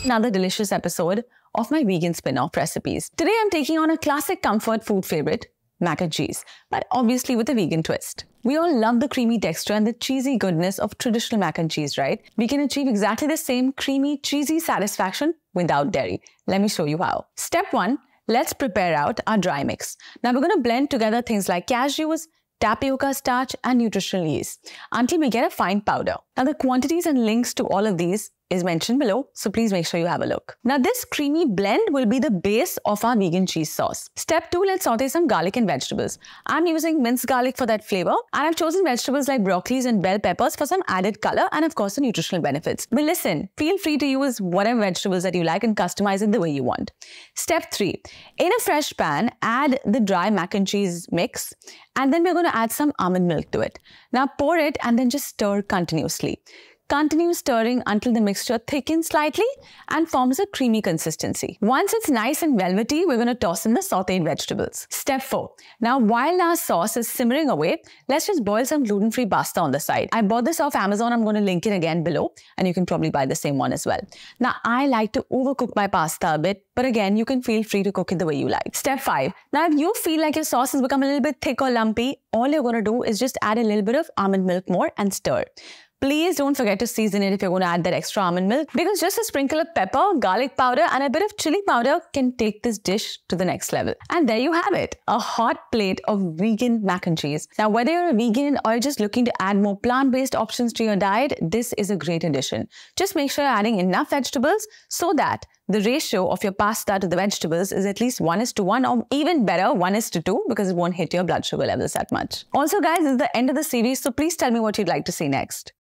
Another delicious episode of my vegan spin-off recipes. Today I'm taking on a classic comfort food favorite, mac and cheese, but obviously with a vegan twist. We all love the creamy texture and the cheesy goodness of traditional mac and cheese, right? We can achieve exactly the same creamy, cheesy satisfaction without dairy. Let me show you how. Step 1, let's prepare out our dry mix. Now we're going to blend together things like cashews, tapioca starch and nutritional yeast until we get a fine powder. Now the quantities and links to all of these is mentioned below, so please make sure you have a look. Now this creamy blend will be the base of our vegan cheese sauce. Step 2, let's saute some garlic and vegetables. I'm using minced garlic for that flavor, and I've chosen vegetables like broccolis and bell peppers for some added color and of course the nutritional benefits. But listen, feel free to use whatever vegetables that you like and customize it the way you want. Step 3, in a fresh pan, add the dry mac and cheese mix, and then we're going to add some almond milk to it. Now pour it and then just stir continuously. Continue stirring until the mixture thickens slightly and forms a creamy consistency. Once it's nice and velvety, we're going to toss in the sautéed vegetables. Step 4. Now, while our sauce is simmering away, let's just boil some gluten-free pasta on the side. I bought this off Amazon. I'm going to link it again below, and you can probably buy the same one as well. Now, I like to overcook my pasta a bit, but again, you can feel free to cook it the way you like. Step 5. Now, if you feel like your sauce has become a little bit thick or lumpy, all you're going to do is just add a little bit of almond milk more and stir. Please don't forget to season it if you're going to add that extra almond milk, because just a sprinkle of pepper, garlic powder and a bit of chili powder can take this dish to the next level. And there you have it, a hot plate of vegan mac and cheese. Now, whether you're a vegan or you're just looking to add more plant-based options to your diet, this is a great addition. Just make sure you're adding enough vegetables so that the ratio of your pasta to the vegetables is at least 1:1 or even better 1:2, because it won't hit your blood sugar levels that much. Also guys, this is the end of the series, so please tell me what you'd like to see next.